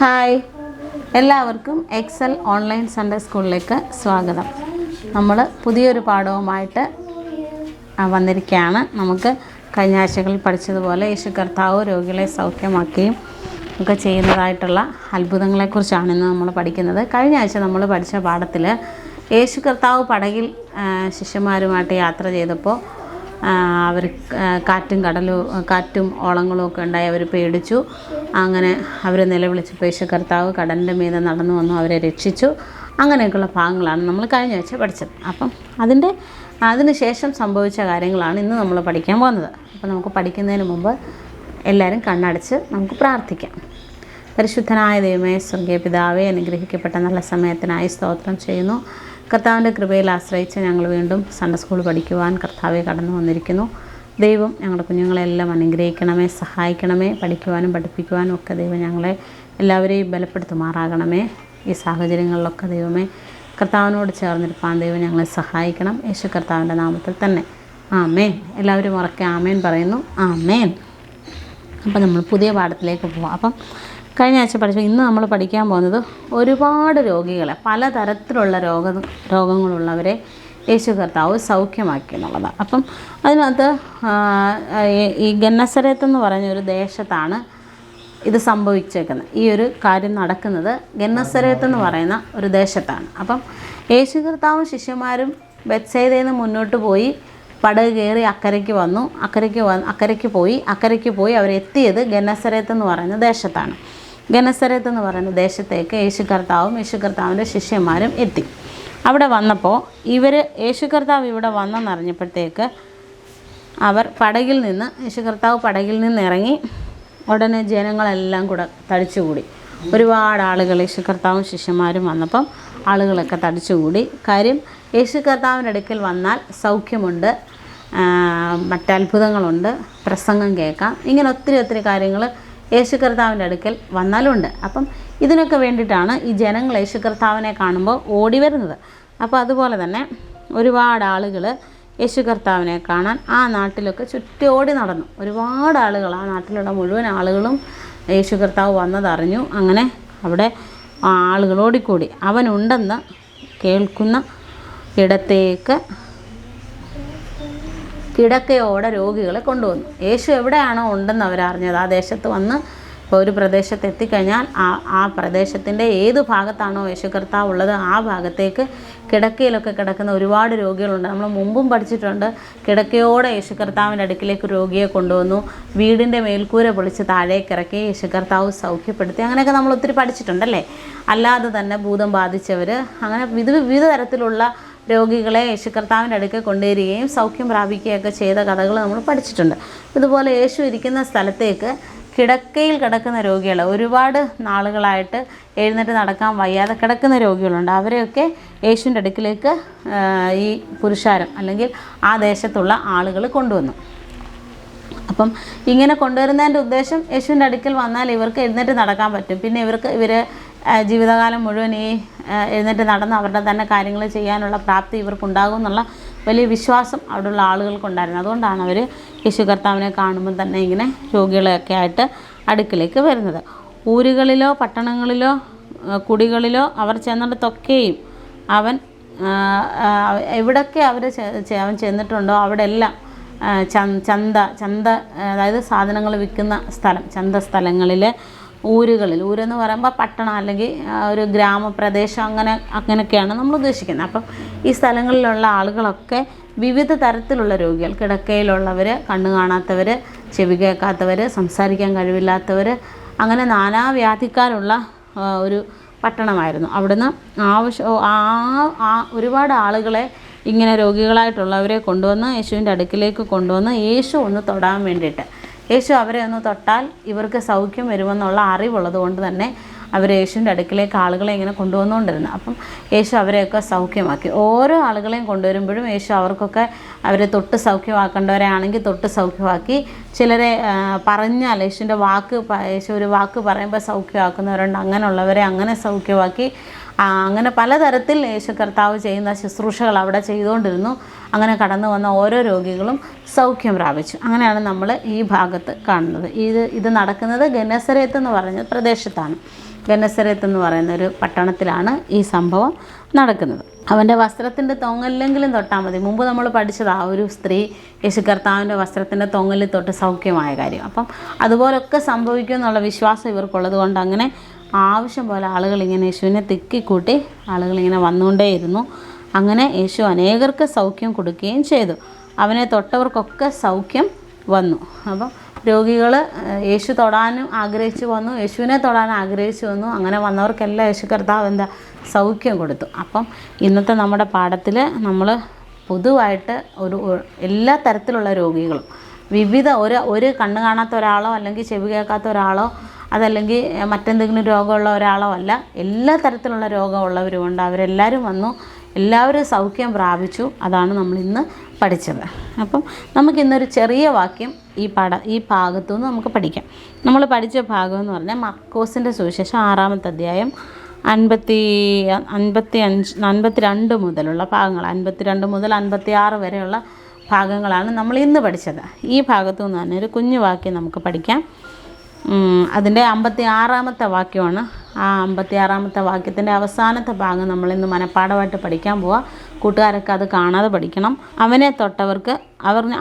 Hi, എല്ലാവർക്കും Excel online Sunday സ്കൂളിലേക്ക് സ്വാഗതം. നമ്മൾ പുതിയൊരു പാഠവുമായിട്ട് വന്നിരിക്കുകയാണ്. നമുക്ക് കഴിഞ്ഞ ആഴ്ചകളിൽ പഠിച്ചതുപോലെ യേശു കർത്താവ് രോഗികളെ സൗഖ്യമാക്കുകയും ഒക്കെ ചെയ്യുന്നതായിട്ടുള്ള അത്ഭുതങ്ങളെക്കുറിച്ചാണ് ഇന്ന് നമ്മൾ പഠിക്കുന്നത്. കഴിഞ്ഞ ആഴ്ച നമ്മൾ പഠിച്ച പാഠത്തിൽ യേശു കർത്താവ് പടകിൽ ശിഷ്യന്മാരുമായിട്ട് യാത്ര ചെയ്തപ്പോൾ അവർ കാറ്റും ഓളങ്ങളും ഒക്കെ ഉണ്ടായി. അവർ പേടിച്ചു. അങ്ങനെ അവർ നിലവിളിച്ചപ്പോൾ യേശു കർത്താവ് കടലിൻ്റെ മീതെ നടന്നു വന്നു അവരെ രക്ഷിച്ചു. അങ്ങനെയൊക്കെയുള്ള ഭാഗങ്ങളാണ് നമ്മൾ കഴിഞ്ഞ ആഴ്ച പഠിച്ചത്. അപ്പം അതിന് ശേഷം സംഭവിച്ച കാര്യങ്ങളാണ് ഇന്ന് നമ്മൾ പഠിക്കാൻ പോകുന്നത്. അപ്പോൾ നമുക്ക് പഠിക്കുന്നതിന് മുമ്പ് എല്ലാവരും കണ്ണടച്ച് നമുക്ക് പ്രാർത്ഥിക്കാം. പരിശുദ്ധനായ ദൈവമേ, സ്വർഗീയ പിതാവേ, അനുഗ്രഹിക്കപ്പെട്ട നല്ല സമയത്തിനായി സ്തോത്രം ചെയ്യുന്നു. കർത്താവിൻ്റെ കൃപയിൽ ആശ്രയിച്ച് ഞങ്ങൾ വീണ്ടും സൺഡേ സ്കൂൾ പഠിക്കുവാൻ കർത്താവെ കടന്നു വന്നിരിക്കുന്നു. ദൈവം ഞങ്ങളുടെ കുഞ്ഞുങ്ങളെല്ലാം അനുഗ്രഹിക്കണമേ, സഹായിക്കണമേ. പഠിക്കുവാനും പഠിപ്പിക്കുവാനും ഒക്കെ ദൈവം ഞങ്ങളെ എല്ലാവരെയും ബലപ്പെടുത്തുമാറാകണമേ. ഈ സാഹചര്യങ്ങളിലൊക്കെ ദൈവമേ കർത്താവിനോട് ചേർന്നിരിപ്പാൻ ദൈവം ഞങ്ങളെ സഹായിക്കണം. യേശു കർത്താവിൻ്റെ നാമത്തിൽ തന്നെ ആമേൻ. എല്ലാവരും ഉറക്കെ ആമേൻ പറയുന്നു. ആമേൻ. അപ്പം നമ്മൾ പുതിയ പാഠത്തിലേക്ക് പോവാം. അപ്പം കഴിഞ്ഞ ആഴ്ച പഠിച്ചു. ഇന്ന് നമ്മൾ പഠിക്കാൻ പോകുന്നത് ഒരുപാട് രോഗികളെ, പലതരത്തിലുള്ള രോഗങ്ങളുള്ളവരെ യേശു കർത്താവ് സൗഖ്യമാക്കി എന്നുള്ളതാണ്. അപ്പം അതിനകത്ത് ഈ ഗന്നസരത്ത് എന്ന് പറഞ്ഞൊരു ദേശത്താണ് ഇത് സംഭവിച്ചേക്കുന്നത്. ഈ ഒരു കാര്യം നടക്കുന്നത് ഗന്നസരത്ത് എന്ന് പറയുന്ന ഒരു ദേശത്താണ്. അപ്പം യേശു കർത്താവും ശിഷ്യന്മാരും ബെത്സൈദയിൽ നിന്ന് മുന്നോട്ട് പോയി പടക് കയറി അക്കരയ്ക്ക് വന്നു. അക്കരയ്ക്ക് പോയി അവരെത്തിയത് ഗന്നസരത്ത് എന്ന് പറയുന്ന ദേശത്താണ്. ഗന്നസരത്ത് എന്ന് പറയുന്ന ദേശത്തേക്ക് യേശു കർത്താവിൻ്റെ ശിഷ്യന്മാരും എത്തി. അവിടെ വന്നപ്പോൾ യേശു കർത്താവ് ഇവിടെ വന്നെന്നറിഞ്ഞപ്പോഴത്തേക്ക് യേശു കർത്താവ് പടകിൽ നിന്ന് ഇറങ്ങി. ഉടനെ ജനങ്ങളെല്ലാം കൂടെ തടിച്ചുകൂടി. ഒരുപാട് ആളുകൾ യേശു കർത്താവും ശിഷ്യന്മാരും വന്നപ്പം ആളുകളൊക്കെ തടിച്ചുകൂടി. കാര്യം യേശു കർത്താവിൻ്റെ അടുക്കൽ വന്നാൽ സൗഖ്യമുണ്ട്, മറ്റത്ഭുതങ്ങളുണ്ട്, പ്രസംഗം കേൾക്കാം, ഇങ്ങനെ ഒത്തിരി കാര്യങ്ങൾ യേശു കർത്താവിൻ്റെ അടുക്കൽ വന്നാലുണ്ട്. അപ്പം ഇതിനൊക്കെ വേണ്ടിയിട്ടാണ് ഈ ജനങ്ങൾ യേശു കർത്താവിനെ കാണുമ്പോൾ ഓടി വരുന്നത്. അപ്പോൾ അതുപോലെ തന്നെ ഒരുപാട് ആളുകൾ യേശു കർത്താവിനെ കാണാൻ ആ നാട്ടിലൊക്കെ ചുറ്റി ഓടി നടന്നു. ഒരുപാട് ആളുകൾ, ആ നാട്ടിലുള്ള മുഴുവൻ ആളുകളും യേശു കർത്താവ് വന്നതറിഞ്ഞു. അങ്ങനെ അവിടെ ആളുകൾ ഓടിക്കൂടി. അവനുണ്ടെന്ന് കേൾക്കുന്ന ഇടത്തേക്ക് കിടക്കയോടെ രോഗികളെ കൊണ്ടുവന്നു. യേശു എവിടെയാണോ ഉണ്ടെന്ന് അവരറിഞ്ഞത് ആ ദേശത്ത് വന്ന് ഒരു പ്രദേശത്ത് എത്തിക്കഴിഞ്ഞാൽ ആ പ്രദേശത്തിൻ്റെ ഏത് ഭാഗത്താണോ യേശു കർത്താവ് ഉള്ളത് ആ ഭാഗത്തേക്ക് കിടക്കയിലൊക്കെ കിടക്കുന്ന ഒരുപാട് രോഗികളുണ്ട്. നമ്മൾ മുമ്പും പഠിച്ചിട്ടുണ്ട്. കിടക്കയോടെ യേശു കർത്താവിൻ്റെ അടുക്കിലേക്ക് രോഗിയെ കൊണ്ടുവന്നു. വീടിൻ്റെ മേൽക്കൂര പൊളിച്ച് താഴേക്ക് ഇറക്കി യേശു കർത്താവ് സൗഖ്യപ്പെടുത്തി. അങ്ങനെയൊക്കെ നമ്മൾ ഒത്തിരി പഠിച്ചിട്ടുണ്ടല്ലേ. അല്ലാതെ തന്നെ ഭൂതം ബാധിച്ചവർ, അങ്ങനെ വിവിധ തരത്തിലുള്ള രോഗികളെ യേശു കർത്താവിൻ്റെ അടുക്കൽ കൊണ്ടുവരികയും സൗഖ്യം പ്രാപിക്കുകയൊക്കെ ചെയ്ത കഥകൾ നമ്മൾ പഠിച്ചിട്ടുണ്ട്. ഇതുപോലെ യേശു ഇരിക്കുന്ന സ്ഥലത്തേക്ക് കിടക്കയിൽ കിടക്കുന്ന രോഗികൾ, ഒരുപാട് നാളുകളായിട്ട് എഴുന്നേറ്റ് നടക്കാൻ വയ്യാതെ കിടക്കുന്ന രോഗികളുണ്ട്. അവരെയൊക്കെ യേശുവിൻ്റെ അടുക്കിലേക്ക് ഈ പുരുഷാരം അല്ലെങ്കിൽ ആ ദേശത്തുള്ള ആളുകൾ കൊണ്ടുവന്നു. അപ്പം ഇങ്ങനെ കൊണ്ടുവരുന്നതിൻ്റെ ഉദ്ദേശം യേശുവിൻ്റെ അടുക്കൽ വന്നാൽ ഇവർക്ക് എഴുന്നേറ്റ് നടക്കാൻ പറ്റും. പിന്നെ ഇവർ ജീവിതകാലം മുഴുവൻ ഈ എഴുന്നേറ്റ് നടന്ന് അവരുടെ തന്നെ കാര്യങ്ങൾ ചെയ്യാനുള്ള പ്രാപ്തി ഇവർക്കുണ്ടാകും എന്നുള്ള വലിയ വിശ്വാസം അവിടെയുള്ള ആളുകൾക്കുണ്ടായിരുന്നു. അതുകൊണ്ടാണ് അവർ യേശു കർത്താവിനെ കാണുമ്പോൾ തന്നെ ഇങ്ങനെ രോഗികളെയൊക്കെ ആയിട്ട് അടുക്കിലേക്ക് വരുന്നത്. ഊരുകളിലോ പട്ടണങ്ങളിലോ കുടികളിലോ അവർ ചെന്നിടത്തൊക്കെയും എവിടൊക്കെ അവൻ ചെന്നിട്ടുണ്ടോ അവിടെ എല്ലാം ചന്ത അതായത് സാധനങ്ങൾ വിൽക്കുന്ന സ്ഥലം, ചന്ത സ്ഥലങ്ങളിൽ, ഊരെന്ന് പറയുമ്പോൾ പട്ടണം അല്ലെങ്കിൽ ഒരു ഗ്രാമപ്രദേശം, അങ്ങനെയൊക്കെയാണ് നമ്മൾ ഉദ്ദേശിക്കുന്നത്. അപ്പം ഈ സ്ഥലങ്ങളിലുള്ള ആളുകളൊക്കെ വിവിധ തരത്തിലുള്ള രോഗികൾ, കിടക്കയിലുള്ളവർ, കണ്ണ് കാണാത്തവർ, ചെവി കേൾക്കാത്തവർ, സംസാരിക്കാൻ കഴിവില്ലാത്തവർ, അങ്ങനെ നാനാവ്യാധിക്കാരുള്ള ഒരു പട്ടണമായിരുന്നു. അവിടുന്ന് ഒരുപാട് ആളുകളെ ഇങ്ങനെ രോഗികളായിട്ടുള്ളവരെ കൊണ്ടുവന്ന് യേശുവിൻ്റെ അടുക്കിലേക്ക് കൊണ്ടുവന്ന് യേശു ഒന്ന് തൊടാൻ വേണ്ടിയിട്ട്, യേശു അവരെ ഒന്ന് തൊട്ടാൽ ഇവർക്ക് സൗഖ്യം വരുമെന്നുള്ള അറിവുള്ളത് കൊണ്ട് തന്നെ അവർ യേശുവിൻ്റെ അടുക്കിലേക്ക് ആളുകളെ ഇങ്ങനെ കൊണ്ടുവന്നുകൊണ്ടിരുന്നു. അപ്പം യേശു അവരെയൊക്കെ സൗഖ്യമാക്കി. ഓരോ ആളുകളെയും കൊണ്ടുവരുമ്പോഴും യേശു അവർക്കൊക്കെ അവരെ തൊട്ട് സൗഖ്യമാക്കേണ്ടവരെ ആണെങ്കിൽ തൊട്ട് സൗഖ്യമാക്കി. ചിലരെ പറഞ്ഞാൽ യേശു ഒരു വാക്ക് പറയുമ്പോൾ സൗഖ്യമാക്കുന്നവരുണ്ട്. അങ്ങനെയുള്ളവരെ അങ്ങനെ സൗഖ്യമാക്കി. അങ്ങനെ പലതരത്തിൽ യേശു കർത്താവ് ചെയ്യുന്ന ശുശ്രൂഷകൾ അവിടെ ചെയ്തുകൊണ്ടിരുന്നു. അങ്ങനെ കടന്നു വന്ന ഓരോ രോഗികളും സൗഖ്യം പ്രാപിച്ചു. അങ്ങനെയാണ് നമ്മൾ ഈ ഭാഗത്ത് കാണുന്നത്. ഇത് നടക്കുന്നത് ഗന്നസരത്ത് എന്ന് പറഞ്ഞ പ്രദേശത്താണ്. ഗന്നസരത്ത് എന്ന് പറയുന്ന ഒരു പട്ടണത്തിലാണ് ഈ സംഭവം നടക്കുന്നത്. അവൻ്റെ വസ്ത്രത്തിൻ്റെ തൊങ്ങലിലെങ്കിലും തൊട്ടാൽ മതി. മുമ്പ് നമ്മൾ പഠിച്ചത് ആ ഒരു സ്ത്രീ യേശു കർത്താവിൻ്റെ വസ്ത്രത്തിൻ്റെ തൊങ്ങലിൽ തൊട്ട് സൗഖ്യമായ കാര്യം. അപ്പം അതുപോലൊക്കെ സംഭവിക്കും എന്നുള്ള വിശ്വാസം ഇവർക്കുള്ളത് കൊണ്ട് അങ്ങനെ ആവശ്യം പോലെ ആളുകളിങ്ങനെ യേശുവിനെ തിക്കിക്കൂട്ടി ആളുകളിങ്ങനെ വന്നുകൊണ്ടേയിരുന്നു. അങ്ങനെ യേശു അനേകർക്ക് സൗഖ്യം കൊടുക്കുകയും ചെയ്തു. അവനെ തൊട്ടവർക്കൊക്കെ സൗഖ്യം വന്നു. അപ്പം രോഗികൾ യേശു തൊടാനും ആഗ്രഹിച്ചു വന്നു, യേശുവിനെ തൊടാൻ ആഗ്രഹിച്ചു വന്നു. അങ്ങനെ വന്നവർക്കെല്ലാം യേശു കർത്താവ് സൗഖ്യം കൊടുത്തു. അപ്പം ഇന്നത്തെ നമ്മുടെ പാഠത്തിൽ നമ്മൾ പൊതുവായിട്ട് എല്ലാ തരത്തിലുള്ള രോഗികളും വിവിധ ഒരു കണ്ണ് കാണാത്ത ഒരാളോ അല്ലെങ്കിൽ ചെവി കേൾക്കാത്ത ഒരാളോ അതല്ലെങ്കിൽ മറ്റെന്തെങ്കിലും രോഗമുള്ള ഒരാളോ അല്ല, എല്ലാ തരത്തിലുള്ള രോഗമുള്ളവരുമുണ്ട്. അവരെല്ലാവരും വന്നു, എല്ലാവരും സൗഖ്യം പ്രാപിച്ചു. അതാണ് നമ്മളിന്ന് പഠിച്ചത്. അപ്പം നമുക്കിന്നൊരു ചെറിയ വാക്യം ഈ ഭാഗത്തു നിന്ന് നമുക്ക് പഠിക്കാം. നമ്മൾ പഠിച്ച ഭാഗം എന്ന് പറഞ്ഞാൽ മർക്കോസിൻ്റെ സുവിശേഷം 6-ാമത്തെ അധ്യായം 52 മുതലുള്ള ഭാഗങ്ങൾ, 52 മുതൽ 56 വരെയുള്ള ഭാഗങ്ങളാണ് നമ്മൾ ഇന്ന് പഠിച്ചത്. ഈ ഭാഗത്തു നിന്ന് തന്നെ ഒരു കുഞ്ഞു വാക്യം നമുക്ക് പഠിക്കാം. അതിൻ്റെ 56-ാമത്തെ വാക്യമാണ്. ആ 56-ാമത്തെ വാക്യത്തിൻ്റെ അവസാനത്തെ ഭാഗം നമ്മളിന്ന് മനഃപ്പാഠമായിട്ട് പഠിക്കാൻ പോവാം. കൂട്ടുകാരൊക്കെ അത് കാണാതെ പഠിക്കണം.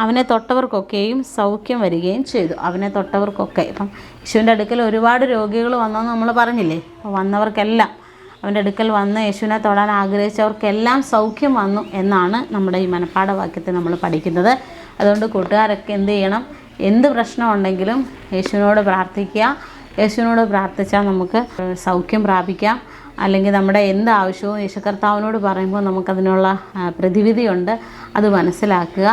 അവനെ തൊട്ടവർക്കൊക്കെയും സൗഖ്യം വരികയും ചെയ്തു. അവനെ തൊട്ടവർക്കൊക്കെ. ഇപ്പം യേശുവിൻ്റെ അടുക്കൽ ഒരുപാട് രോഗികൾ വന്നെന്ന് നമ്മൾ പറഞ്ഞില്ലേ. അപ്പോൾ വന്നവർക്കെല്ലാം അവൻ്റെ അടുക്കൽ വന്ന് യേശുവിനെ തൊടാൻ ആഗ്രഹിച്ചവർക്കെല്ലാം സൗഖ്യം വന്നു എന്നാണ് നമ്മുടെ ഈ മനഃപ്പാഠ വാക്യത്തിൽ നമ്മൾ പഠിക്കുന്നത്. അതുകൊണ്ട് കൂട്ടുകാരൊക്കെ എന്ത് ചെയ്യണം? എന്ത് പ്രശ്നമുണ്ടെങ്കിലും യേശുവിനോട് പ്രാർത്ഥിക്കുക. യേശുവിനോട് പ്രാർത്ഥിച്ചാൽ നമുക്ക് സൗഖ്യം പ്രാപിക്കാം. അല്ലെങ്കിൽ നമ്മുടെ എന്ത് ആവശ്യവും യേശു കർത്താവിനോട് പറയുമ്പോൾ നമുക്കതിനുള്ള പ്രതിവിധിയുണ്ട്. അത് മനസ്സിലാക്കുക.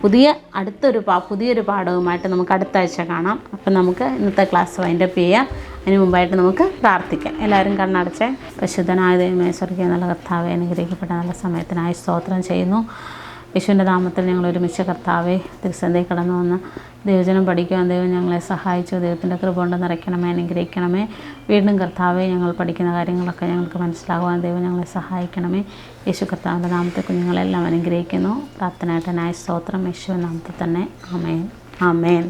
പുതിയൊരു പാഠവുമായിട്ട് നമുക്ക് അടുത്ത ആഴ്ച കാണാം. അപ്പം നമുക്ക് ഇന്നത്തെ ക്ലാസ് വൈൻഡപ്പ് ചെയ്യാം. അതിന് മുമ്പായിട്ട് നമുക്ക് പ്രാർത്ഥിക്കാം. എല്ലാവരും കണ്ണടച്ചേ. പരിശുദ്ധനായ ദൈവമേ, സ്വർഗ്ഗീയ നല്ല കർത്താവേ, അനുഗ്രഹിക്കപ്പെട്ട നല്ല സമയത്തിനായി സ്തോത്രം ചെയ്യുന്നു. യേശുവിൻ്റെ നാമത്തിൽ ഞങ്ങൾ ഒരുമിച്ച് കർത്താവെ തിരുസന്ധിയിൽ കടന്നു വന്ന് ദൈവജനം പഠിക്കുവാൻ ദൈവം ഞങ്ങളെ സഹായിച്ചു. ദൈവത്തിൻ്റെ കൃപ കൊണ്ട് നിറയ്ക്കണമേ, അനുഗ്രഹിക്കണമേ. വീണ്ടും കർത്താവെ, ഞങ്ങൾ പഠിക്കുന്ന കാര്യങ്ങളൊക്കെ ഞങ്ങൾക്ക് മനസ്സിലാകുവാൻ ദൈവം ഞങ്ങളെ സഹായിക്കണമേ. യേശു കർത്താവിൻ്റെ നാമത്തിൽ കുഞ്ഞുങ്ങളെല്ലാം അനുഗ്രഹിക്കുന്നു. പ്രാർത്ഥനയായിട്ട് നായ സ്തോത്രം. യേശുവിൻ്റെ നാമത്തിൽ തന്നെ. ആമേൻ, ആമേൻ.